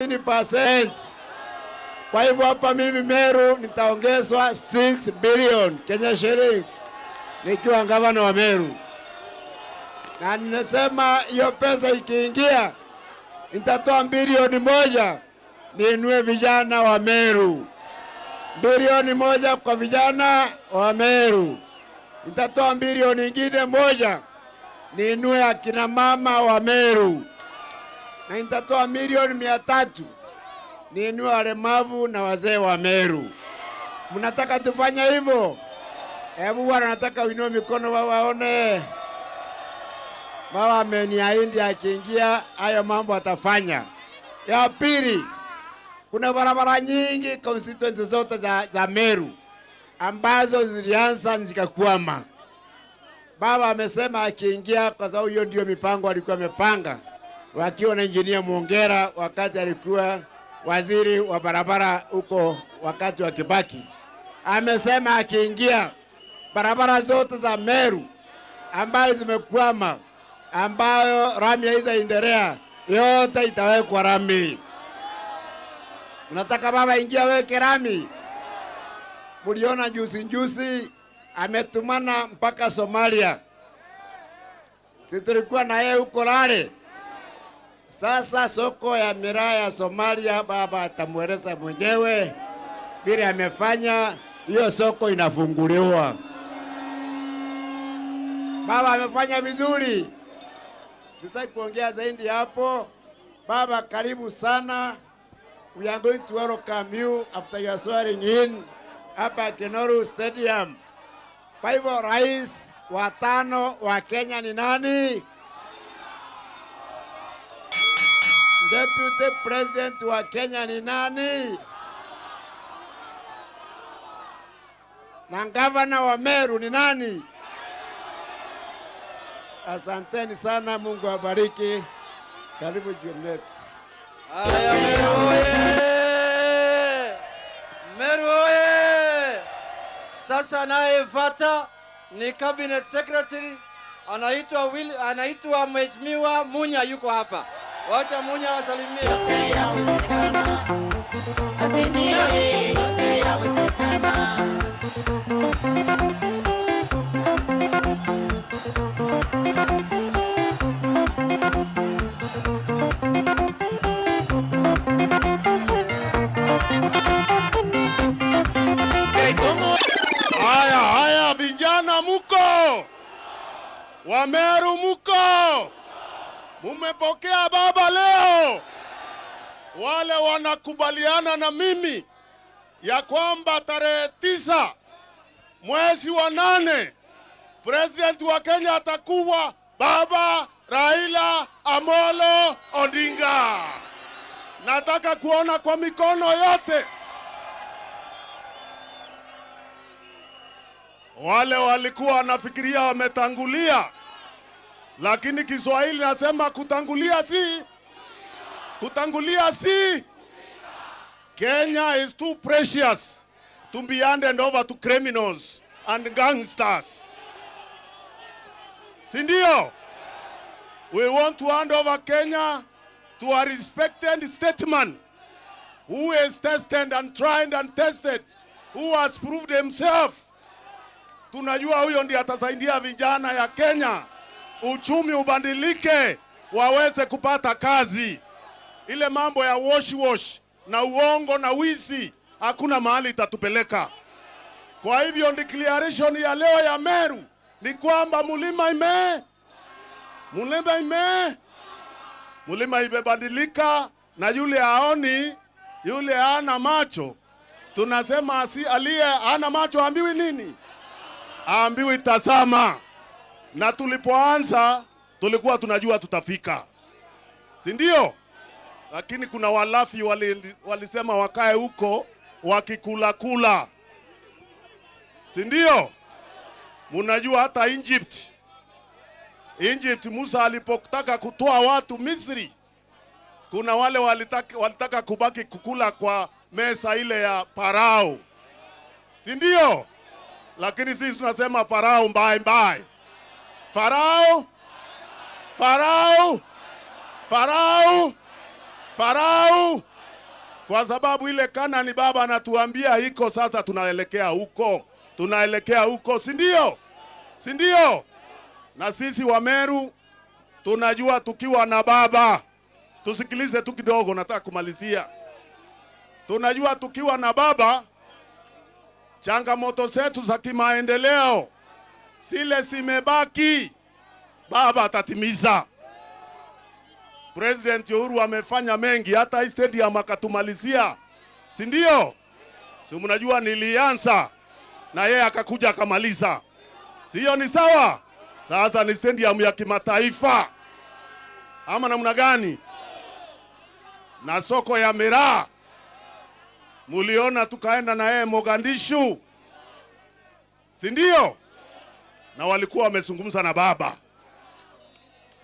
20%. Kwa hivyo hapa mimi Meru nitaongezwa 6 billion Kenya shillings nikiwa gavana wa Meru. Na ninasema hiyo pesa ikiingia nitatoa bilioni 1 niinue vijana wa Meru. Bilioni 1 kwa vijana wa Meru. Nitatoa bilioni nyingine 1 niinue akina mama wa Meru. Na nitatoa milioni 300 niinue walemavu na wazee wa Meru. Mnataka tufanye hivyo? Hebu bwana, nataka uinue mikono waone. Baba ameniahidi akiingia hayo mambo atafanya. Ya pili, kuna barabara nyingi constituency zote za Meru ambazo zilianza zikakwama. Baba amesema akiingia, kwa sababu hiyo ndio mipango alikuwa amepanga wakiwa na engineer Mwongera wakati alikuwa waziri wa barabara huko wakati wa Kibaki. Amesema akiingia barabara zote za Meru ambayo zimekwama, ambayo rami haijaendelea, yote itawekwa rami. Unataka baba ingia weke rami? Muliona juzi ametumana mpaka Somalia. Si tulikuwa na yeye huko Lale. Sasa soko ya miraa ya Somalia baba atamweleza mwenyewe vile amefanya, hiyo soko inafunguliwa. Baba amefanya vizuri. Sitaki kuongea zaidi hapo. Baba, karibu sana. We are going to welcome you after you are swearing in hapa Kenoru Stadium. Kwa hivyo rais wa 5 wa Kenya ni nani? Deputy President wa Kenya ni nani? Na gavana wa Meru ni nani? Asanteni sana, Mungu awabariki. Karibu Junet. Haya, Meru oye! Meru oye! Sasa anayefuata ni Cabinet Secretary anaitwa Mheshimiwa Munya, yuko hapa. Wacha Munya wasalimie. Haya vijana muko, wa Meru muko, mumepokea baba leo. Wale wanakubaliana na mimi ya kwamba tarehe 9 mwezi wa 8 president wa Kenya atakuwa baba Raila Amolo Odinga. Nataka kuona kwa mikono yote. Wale walikuwa wanafikiria wametangulia, lakini Kiswahili nasema kutangulia si. Kenya is too precious to be handed over to criminals and gangsters. Sindio? We want to hand over Kenya to a respected statesman who is tested and tried and tested, who has proved himself. Tunajua huyo ndiye atasaidia vijana ya Kenya uchumi ubadilike, waweze kupata kazi. Ile mambo ya wash na uongo na wizi hakuna mahali itatupeleka. Kwa hivyo declaration ya leo ya Meru ni kwamba mulima imebadilika, na yule haoni, yule hana macho, tunasema aliye hana macho ambiwi nini? Ambiwi tazama. Na tulipoanza tulikuwa tunajua tutafika, si ndio? Lakini kuna walafi walisema wakae huko wakikula, si ndio? Munajua hata Egypt Musa alipotaka kutoa watu Misri, kuna wale walitaka kubaki kukula kwa meza ile ya Farao, si ndio? Lakini sisi tunasema Farao mbaye. Farao kwa sababu ile Kanaani baba anatuambia iko sasa, tunaelekea huko, si ndio? Si ndio? Na sisi wa Meru tunajua tukiwa na baba, tusikilize tu kidogo, nataka kumalizia. Tunajua tukiwa na baba, changamoto zetu za kimaendeleo sile simebaki, baba atatimiza. President Uhuru amefanya mengi, hata hii stadium akatumalizia, si ndio? Si mnajua nilianza na yeye akakuja akamaliza, sio? Ni sawa? Sasa ni stadium ya kimataifa ama namna gani? Na soko ya miraa muliona tukaenda na yeye Mogadishu, si ndio? Na walikuwa wamezungumza na baba,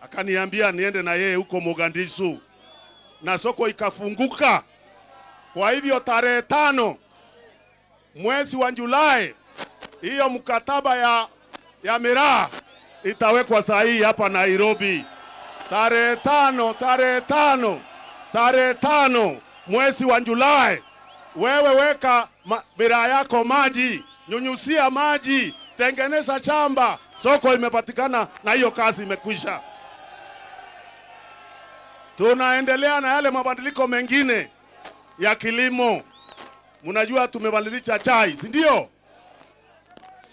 akaniambia niende na yeye huko Mogadishu, na soko ikafunguka. Kwa hivyo tarehe 5 mwezi wa Julai hiyo mkataba ya miraa itawekwa sahihi hapa Nairobi. Tarehe 5 mwezi wa Julai. Wewe weka miraa yako maji, nyunyusia maji, tengeneza shamba, soko imepatikana na hiyo kazi imekwisha. Tunaendelea na yale mabadiliko mengine ya kilimo. Mnajua tumebadilisha chai, si ndio?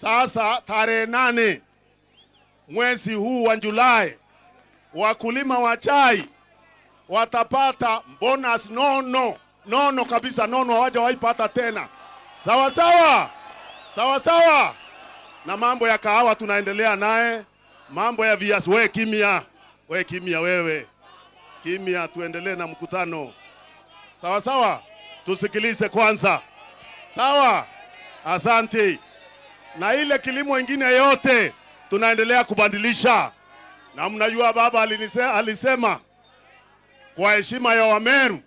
Sasa tarehe 8 mwezi huu wa Julai, wakulima wa chai watapata bonus nono kabisa, hawajawaipata tena. Sawa sawa. Na mambo ya kahawa tunaendelea naye, mambo ya viazi. Wewe kimya, tuendelee na mkutano. Sawa, tusikilize kwanza. Sawa, asante. Na ile kilimo ingine yote tunaendelea kubadilisha. Na mnajua baba alisema kwa heshima ya Wameru,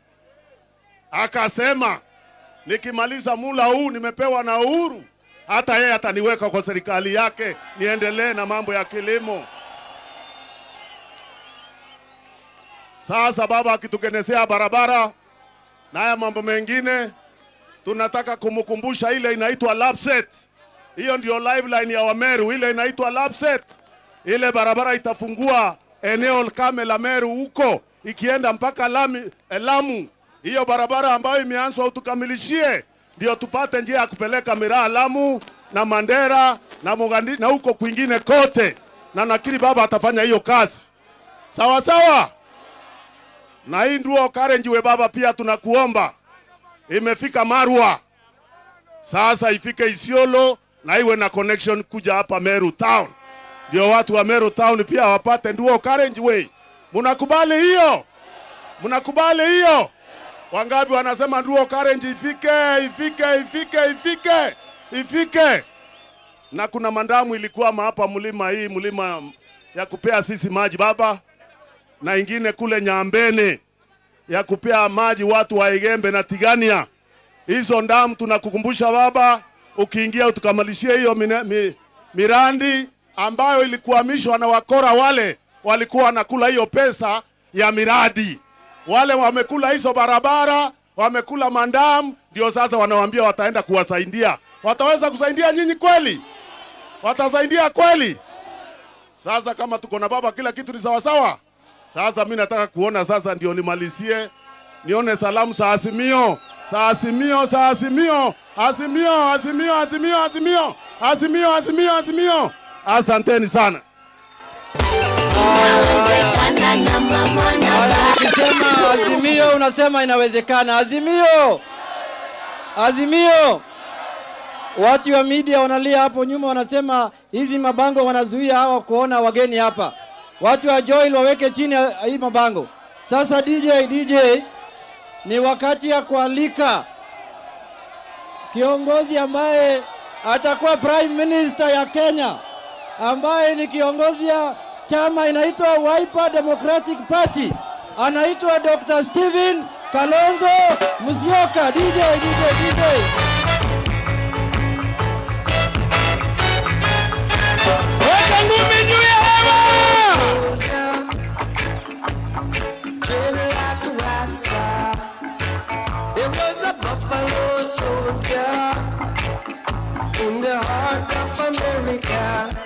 akasema nikimaliza mula huu nimepewa na Uhuru, hata yeye ataniweka kwa serikali yake niendelee na mambo ya kilimo. Sasa baba akitugenesea barabara na haya mambo mengine, tunataka kumkumbusha ile inaitwa Lapset. Hiyo ndio lifeline ya Wameru, ile inaitwa Lapset. Ile barabara itafungua eneo kame la Meru huko ikienda mpaka Lamu. Hiyo barabara ambayo imeanzwa utukamilishie, ndio tupate njia ya kupeleka miraa Lamu na Mandera na Mogadishu na huko kwingine kote. Na nakiri baba atafanya hiyo kazi. Sawa. Na hii ndio Karenjiwe baba, pia tunakuomba. Imefika Marwa, sasa ifike Isiolo na iwe na connection kuja hapa Meru Town. Ndio watu wa Meru Town pia wapate ndio Karenjiwe. Mnakubali hiyo? Wangapi wanasema ndio Karenji ifike? Na kuna mandamu ilikuwa hapa mlima ya kupea sisi maji baba, na ingine kule Nyambene ya kupea maji watu wa Igembe na Tigania. Hizo ndamu tunakukumbusha baba, ukiingia utukamalishie hiyo mirandi ambayo ilikuhamishwa na wakora. Wale walikuwa wanakula hiyo pesa ya miradi, wale wamekula hizo barabara, wamekula mandamu, ndio sasa wanawaambia wataenda kuwasaidia. Wataweza kusaidia nyinyi kweli? Watasaidia kweli? Sasa kama tuko na baba kila kitu ni sawa. Sasa mimi nataka kuona sasa, ndio nimalizie, nione salamu za Azimio. Asanteni sana. Ukisema Azimio unasema inawezekana. Azimio. Watu wa media wanalia hapo nyuma, wanasema hizi mabango wanazuia hawa kuona wageni hapa. Watu wa Joel waweke chini hii mabango. Sasa DJ, ni wakati ya kualika kiongozi ambaye atakuwa Prime Minister ya Kenya, ambaye ni kiongozi ya chama inaitwa Wiper Democratic Party. Anaitwa Dr. Stephen Kalonzo Musyoka. DJ. Weka ngumi juu ya hewa! It in the heart of America.